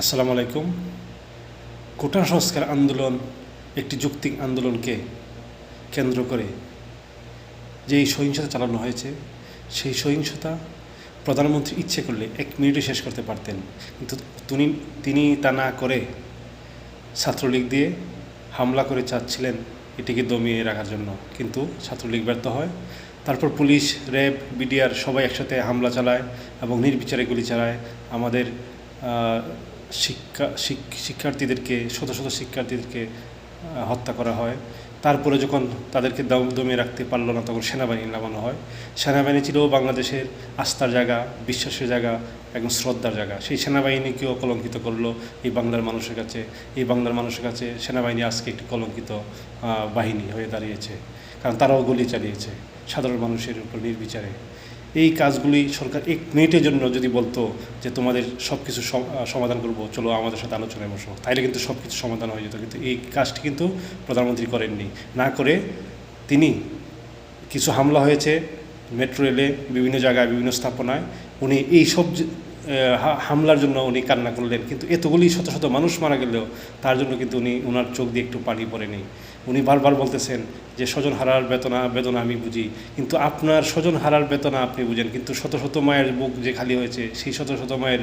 আসসালামু আলাইকুম। কোটা সংস্কার আন্দোলন একটি যৌক্তিক আন্দোলনকে কেন্দ্র করে যেই সহিংসতা চালানো হয়েছে, সেই সহিংসতা প্রধানমন্ত্রী ইচ্ছে করলে 1 মিনিটে শেষ করতে পারতেন, কিন্তু তিনি তা না করে ছাত্রলীগ দিয়ে হামলা করে চাচ্ছিলেন এটিকে দমিয়ে রাখার জন্য, কিন্তু ছাত্রলীগ ব্যর্থ হয়। তারপর পুলিশ, র্যাব, বিডিআর সবাই একসাথে হামলা চালায় এবং নির্বিচারে গুলি চালায়। আমাদের শিক্ষার্থীদেরকে, শত শত শিক্ষার্থীদেরকে হত্যা করা হয়। তারপরে যখন তাদেরকে দমিয়ে রাখতে পারলো না, তখন সেনাবাহিনী নামানো হয়। সেনাবাহিনী ছিল বাংলাদেশের আস্থার জায়গা, বিশ্বাসের জায়গা, একদম শ্রদ্ধার জায়গা। সেই সেনাবাহিনীকেও কলঙ্কিত করলো এই বাংলার মানুষের কাছে। এই বাংলার মানুষের কাছে সেনাবাহিনী আজকে একটি কলঙ্কিত বাহিনী হয়ে দাঁড়িয়েছে, কারণ তারাও গুলি চালিয়েছে সাধারণ মানুষের উপর নির্বিচারে। এই কাজগুলি সরকার 1 মিনিটের জন্য যদি বলতো যে তোমাদের সব কিছু সমাধান করবো, চলো আমাদের সাথে আলোচনায় বসো, তাইলে কিন্তু সব কিছু সমাধান হয়ে যেত। কিন্তু এই কাজটি কিন্তু প্রধানমন্ত্রী করেননি। না করে তিনি কিছু হামলা হয়েছে মেট্রো রেলে, বিভিন্ন জায়গায়, বিভিন্ন স্থাপনায়, উনি এই সব হামলার জন্য উনি কান্না করলেন। কিন্তু এতগুলি শত শত মানুষ মারা গেলেও তার জন্য কিন্তু ওনার চোখ দিয়ে একটু পানি পড়েনি। উনি বারবার বলতেছেন যে স্বজন হারার বেদনা আমি বুঝি, কিন্তু আপনার স্বজন হারার বেদনা আপনি বুঝেন, কিন্তু শত শত মায়ের বুক যে খালি হয়েছে সেই শত শত মায়ের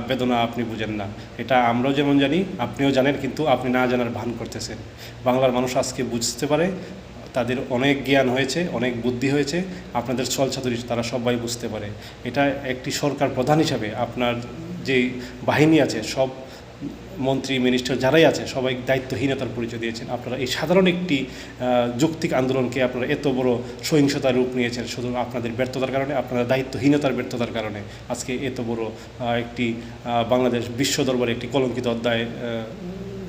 বেদনা আপনি বুঝেন না। এটা আমরাও যেমন জানি, আপনিও জানেন, কিন্তু আপনি না জানার ভান করতেছেন। বাংলার মানুষ আজকে বুঝতে পারে, তাদের অনেক জ্ঞান হয়েছে, অনেক বুদ্ধি হয়েছে, আপনাদের ছলচাতুরি তারা সবাই বুঝতে পারে। এটা একটি সরকার প্রধান হিসাবে আপনার যে বাহিনী আছে, সব মন্ত্রী, মিনিস্টার যারাই আছে, সবাই দায়িত্বহীনতার পরিচয় দিয়েছেন। আপনারা এই সাধারণ একটি যৌক্তিক আন্দোলনকে আপনারা এত বড় সহিংসতার রূপ নিয়েছেন শুধু আপনাদের ব্যর্থতার কারণে, আপনাদের দায়িত্বহীনতার ব্যর্থতার কারণে। আজকে এত বড় একটি বাংলাদেশ বিশ্ব দরবারে একটি কলঙ্কিত অধ্যায়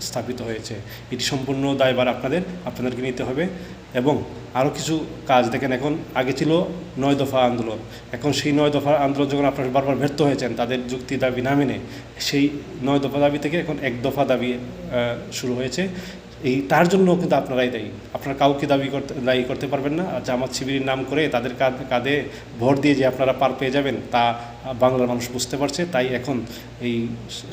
স্থাপিত হয়েছে। এটি সম্পূর্ণ দায়ভার আপনাদেরকে নিতে হবে। এবং আরও কিছু কাজ দেখেন, এখন আগে ছিল 9 দফা আন্দোলন, এখন সেই 9 দফা আন্দোলন যখন আপনারা বারবার ব্যর্থ হয়েছেন তাদের যুক্তি দাবি না মেনে, সেই 9 দফা দাবি থেকে এখন 1 দফা দাবি শুরু হয়েছে। তার জন্য কিন্তু আপনারাই দায়ী। আপনারা কাউকে দায়ী করতে পারবেন না। জামাত শিবিরের নাম করে তাদের কাঁধে ভর দিয়ে যে আপনারা পার পেয়ে যাবেন, তা বাংলার মানুষ বুঝতে পারছে। তাই এখন এই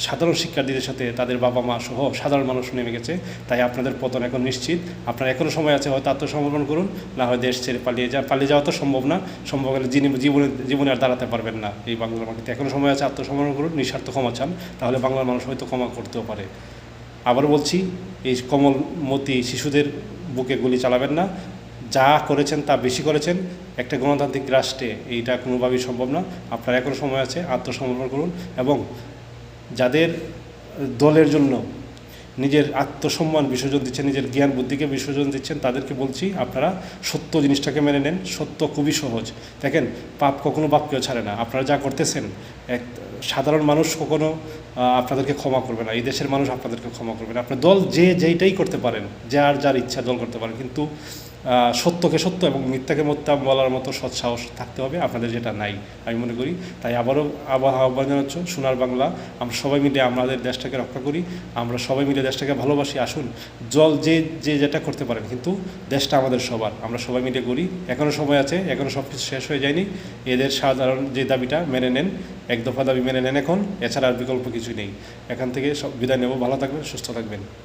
সাধারণ শিক্ষার্থীদের সাথে তাদের বাবা মা সহ সাধারণ মানুষ নেমে গেছে। তাই আপনাদের পতন এখন নিশ্চিত। আপনার এখনও সময় আছে, হয়তো আত্মসমর্পণ করুন, না হয় দেশ ছেড়ে পালিয়ে যাওয়া তো সম্ভব না। সম্ভব হলে জীবনে আর দাঁড়াতে পারবেন না এই বাংলার মাটিতে। এখনও সময় আছে, আত্মসমর্পণ করুন, নিঃস্বার্থ ক্ষমা চান, তাহলে বাংলার মানুষ হয়তো ক্ষমা করতেও পারে। আবার বলছি, এই কোমলমতি শিশুদের বুকে গুলি চালাবেন না। যা করেছেন তা বেশি করেছেন। একটা গণতান্ত্রিক রাষ্ট্রে এইটা কোনোভাবেই সম্ভব না। আপনার এখনও সময় আছে, আত্মসমর্পণ করুন। এবং যাদের দলের জন্য নিজের আত্মসম্মান বিসর্জন দিচ্ছেন, নিজের জ্ঞান বুদ্ধিকে বিসর্জন দিচ্ছেন, তাদেরকে বলছি আপনারা সত্য জিনিসটাকে মেনে নেন। সত্য খুবই সহজ। দেখেন, পাপ কখনো বাপকেও ছাড়ে না। আপনারা যা করতেছেন, সাধারণ মানুষ কখনো আপনাদেরকে ক্ষমা করবে না, এই দেশের মানুষ আপনাদেরকে ক্ষমা করবে না। আপনার দল যেইটাই করতে পারেন, যার ইচ্ছা দল করতে পারেন, কিন্তু সত্যকে সত্য এবং মিথ্যাকে মিথ্যা বলার মতো সৎসাহস থাকতে হবে, আপনাদের যেটা নাই আমি মনে করি। তাই আবারও আহ্বান জানাচ্ছ, সোনার বাংলা, আমরা সবাই মিলে আমাদের দেশটাকে রক্ষা করি, আমরা সবাই মিলে দেশটাকে ভালোবাসি। আসুন, যেটা করতে পারেন, কিন্তু দেশটা আমাদের সবার, আমরা সবাই মিলে করি। এখনও সময় আছে, এখনও সব কিছু শেষ হয়ে যায়নি। এদের সাধারণ যে দাবিটা মেনে নেন, 1 দফা দাবি মেনে নেন এখন, এছাড়া আর বিকল্প কিছু নেই। এখান থেকে সব বিদায় নেব। ভালো থাকবেন, সুস্থ থাকবেন।